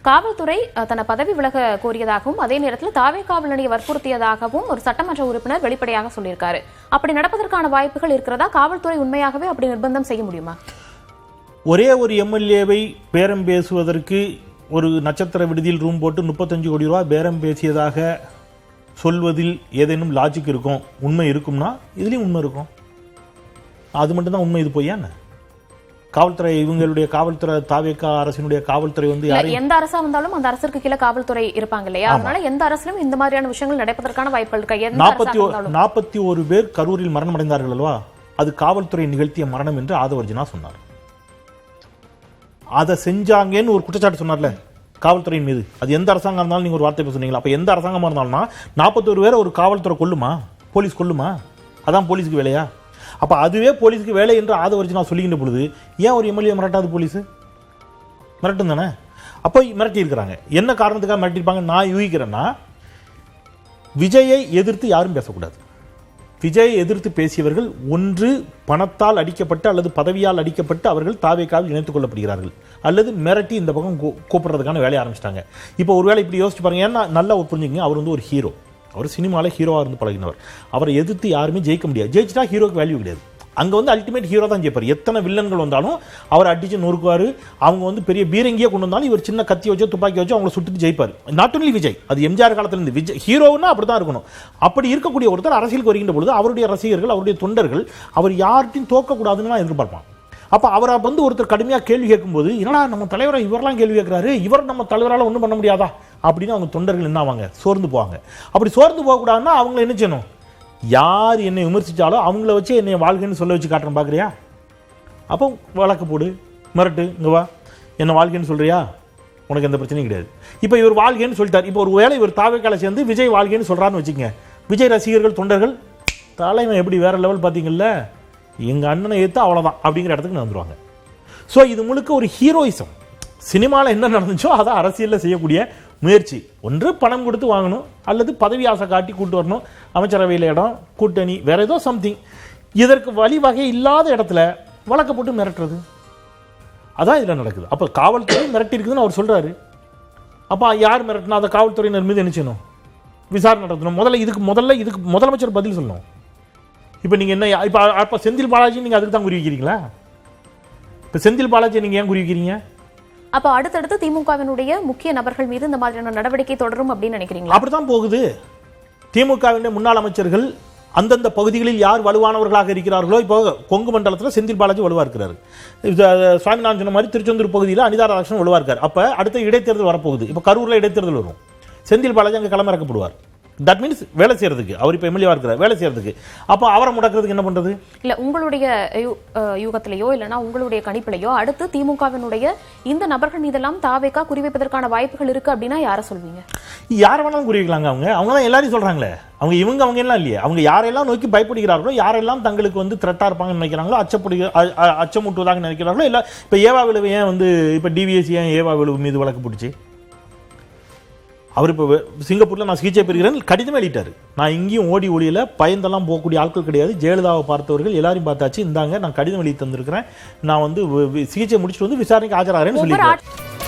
காவல்துறை தன பதவி விலக கோரியதாகவும் அதே நேரத்தில் தாவேகாவினை வற்புறுத்தியதாகவும் ஒரு சட்டமன்ற உறுப்பினர் வெளிப்படையாக சொல்லியிருக்காரு. அப்படி நடப்பதற்கான வாய்ப்புகள் இருக்கிறதா? காவல்துறை உண்மையாகவே அப்படி நிர்பந்தம் செய்ய முடியுமா? ஒரே ஒரு எம்எல்ஏவை பேரம் பேசுவதற்கு ஒரு நட்சத்திர விடுதியில் ரூம் போட்டு 35 கோடி ரூபாய் பேரம் பேசியதாக சொல்வதில் ஏதேனும் லாஜிக் இருக்கும், உண்மை இருக்கும்னா இதுலயும் உண்மை இருக்கும். அது மட்டும்தான் உண்மை. இது பொய்யா? காவல்துறை இவங்களுடைய காவல்துறை தாவேகா அரசினுடைய காவல்துறை வந்து எந்த அரசா வந்தாலும் அந்த அரசுக்கு கீழே காவல்துறை இருப்பாங்க இல்லையா? அதனால எந்த அரசிலும் இந்த மாதிரியான விஷயங்கள் நடப்பதற்கான வாய்ப்புகள் இருக்கு. 41 பேர் கரூரில் மரணம் அடைந்தார்கள் அல்லவா? அது காவல்துறை நிகழ்த்திய மரணம் என்று ஆதவர்ஜனா சொன்னார். அதை செஞ்சாங்கன்னு ஒரு குற்றச்சாட்டு சொன்னார்ல காவல்துறையின் மீது. அது எந்த அரசாங்கம் இருந்தாலும் நீங்க ஒரு வார்த்தை சொன்னீங்களா? அப்ப எந்த அரசாங்கமா இருந்தாலும்னா 41 பேரை ஒரு காவல்துறை கொல்லுமா? போலீஸ் கொல்லுமா? அதான் போலீஸுக்கு வேலையா? அப்ப அதுவே போலீஸுக்கு வேலை என்று ஆதவர்ஜனா சொல்லிக்கின்ற பொழுது ஏன் ஒரு எம்எல்ஏ மிரட்டாது? போலீஸ் மிரட்டும் தானே. அப்போ மிரட்டி இருக்கிறாங்க. என்ன காரணத்துக்காக மிரட்டிருப்பாங்க நான் யூகிக்கிறேன்னா, விஜயை எதிர்த்து யாரும் பேசக்கூடாது. விஜயை எதிர்த்து பேசியவர்கள் ஒன்று பணத்தால் அடிக்கப்பட்டு அல்லது பதவியால் அடிக்கப்பட்டு அவர்கள் தாவேகாவில் இணைத்துக் கொள்ளப்படுகிறார்கள், அல்லது மிரட்டி இந்த பக்கம் கூப்பிடுறதுக்கான வேலையை ஆரம்பிச்சிட்டாங்க. இப்போ ஒருவேளை இப்படி யோசிச்சு பாருங்க. ஏன்னா நல்லா புரிஞ்சுக்கங்க, அவர் வந்து ஒரு ஹீரோ. அவர் சினிமாவில் ஹீரோவாக இருந்து பழகினவர். அவரை எதிர்த்து யாருமே ஜெயிக்க முடியாது. ஜெயிச்சுட்டா ஹீரோக்கு வேல்யூ கிடையாது. அங்கே வந்து அல்டிமேட் ஹீரோ தான் ஜெயிப்பார். எத்தனை வில்லன்கள் வந்தாலும் அவர் அடிச்சு நொறுக்குவார். அவங்க வந்து பெரிய பீரங்கியே கொண்டு வந்தாலும் இவர் சின்ன கத்தி வச்சோ துப்பாக்கி வச்சோ அவங்கள சுட்டுட்டு ஜெயிப்பார். நாட் ஒன்லி விஜய், அது எம்ஜிஆர் காலத்திலிருந்து விஜய் ஹீரோன்னா அப்படி தான் இருக்கணும். அப்படி இருக்கக்கூடிய ஒருத்தர் அரசியலுக்கு வருகின்ற பொழுது அவருடைய ரசிகர்கள், அவருடைய தொண்டர்கள் அவர் யார்ட்டையும் தோக்கக்கூடாதுன்னு எதிர்பார்ப்பான். அப்போ அவரை வந்து ஒருத்தர் கடுமையாக கேள்வி கேட்கும்போது, என்னடா நம்ம தலைவரை இவரெல்லாம் கேள்வி கேட்கிறாரு, இவர் நம்ம தலைவரால் ஒன்றும் பண்ண முடியாதா அப்படின்னு அவங்க தொண்டர்கள் என்ன ஆவாங்க? சோர்ந்து போவாங்க. அப்படி சோர்ந்து போகக்கூடாதுன்னா அவங்கள என்ன செய்யணும்? யார் என்னை விமர்சித்தாலும் அவங்கள வச்சு என்னை வாழ்க்கைன்னு சொல்ல வச்சு காட்டுறேன் பார்க்குறியா? அப்போ வழக்கு போடு, மிரட்டு, இங்கே வா, என்ன வாழ்க்கைன்னு சொல்கிறியா? உனக்கு எந்த பிரச்சனையும் கிடையாது. இப்போ இவர் வாழ்க்கைன்னு சொல்லிட்டார். இப்போ ஒரு வேளை இவர் தாவேக்கால சேர்ந்து விஜய் வாழ்க்கைன்னு சொல்கிறான்னு வச்சுக்கங்க. விஜய் ரசிகர்கள் தொண்டர்கள் தலைவன் எப்படி வேற லெவல் பார்த்தீங்கல்ல, எங்கள் அண்ணனை ஏற்று அவ்வளோதான் அப்படிங்கிற இடத்துக்கு வந்துடுவாங்க. ஸோ இது முழுக்க ஒரு ஹீரோயிசம். சினிமாவில் என்ன நடந்துச்சோ அதை அரசியலில் செய்யக்கூடிய முயற்சி. ஒன்று பணம் கொடுத்து வாங்கணும், அல்லது பதவி ஆசை காட்டி கூட்டு வரணும், அமைச்சரவையில் இடம், கூட்டணி, வேற ஏதோ சம்திங். இதற்கு வழிவகை இல்லாத இடத்துல வழக்க போட்டு மிரட்டுறது, அதான் இதில் நடக்குது. அப்போ காவல்துறை மிரட்டி இருக்குதுன்னு அவர் சொல்கிறாரு. அப்போ யார் மிரட்டினா அந்த காவல்துறையினர் மீது என்ன செய்யணும்? விசாரணை நடத்தணும். முதல்ல இதுக்கு முதலமைச்சர் பதில் சொல்லணும். இப்போ நீங்கள் என்ன இப்போ செந்தில் பாலாஜி நீங்கள் அதுக்கு தான் குறி வைக்கிறீங்களா? இப்போ செந்தில் பாலாஜி நீங்கள் ஏன் குறி வைக்கிறீங்க? அப்போ அடுத்தடுத்து திமுகவினுடைய முக்கிய நபர்கள் மீது இந்த மாதிரியான நடவடிக்கை தொடரும் அப்படின்னு நினைக்கிறீங்களா? அப்படித்தான் போகுது. திமுகவினுடைய முன்னாள் அமைச்சர்கள் அந்தந்த பகுதிகளில் யார் வலுவானவர்களாக இருக்கிறார்களோ, இப்போ கொங்கு மண்டலத்தில் செந்தில் பாலாஜி வலுவா இருக்கிறாரு. சுவாமிநாதன் சொன்ன மாதிரி திருச்செந்தூர் பகுதியில் அனிதா ராதாகிருஷ்ணன் வலுவா இருக்கார். அப்போ அடுத்த இடைத்தேர்தல் வரப்போகுது. இப்போ கரூரில் இடைத்தேர்தல் வரும். செந்தில் பாலாஜி அங்கே களமிறக்கப்படுவார். தட் மீன்ஸ் வேலை செய்யறதுக்கு, அவர் இப்போ எம்எல்ஏவா இருக்கிறார், வேலை செய்யறதுக்கு. அப்போ அவரை முடக்கிறதுக்கு என்ன பண்றது? இல்ல உங்களுடைய யூகத்திலேயோ இல்லைன்னா உங்களுடைய கணிப்பிலையோ அடுத்து திமுகவினுடைய இந்த நபர்கள் மீதெல்லாம் தாவேகா குறிவைப்பதற்கான வாய்ப்புகள் இருக்கு அப்படின்னா யாரை சொல்வீங்க? யாரை வேணாலும் குறிவைக்கலாங்க. அவங்க தான் எல்லாரையும் சொல்றாங்களே. அவங்க எல்லாம் இல்லையே. அவங்க யாரெல்லாம் நோக்கி பயப்படுகிறார்களோ, யாரெல்லாம் தங்களுக்கு வந்து த்ரெட்டா இருப்பாங்கன்னு நினைக்கிறாங்களோ, அச்சமூட்டுவதாக நினைக்கிறார்களோ, இல்ல இப்ப ஏவா விழுவு ஏன் வந்து இப்ப டிவிஎஸ் ஏன் ஏவா விழுவு மீது வழக்கு பிடிச்சி அவர் இப்போ சிங்கப்பூரில் நான் சிகிச்சை பெறுகிறேன் கடிதமே எழுதிட்டாரு. நான் இங்கேயும் ஓடி ஒளியில் பயந்தெல்லாம் போகக்கூடிய ஆட்கள் கிடையாது. ஜெயலலிதாவை பார்த்தவர்கள் எல்லாரையும் பார்த்தாச்சு, இந்தாங்க நான் கடிதம் எழுதி தந்திருக்கிறேன், நான் வந்து சிகிச்சை முடிச்சுட்டு வந்து விசாரணைக்கு ஆஜராகிறேன்னு சொல்லியிருக்கேன்.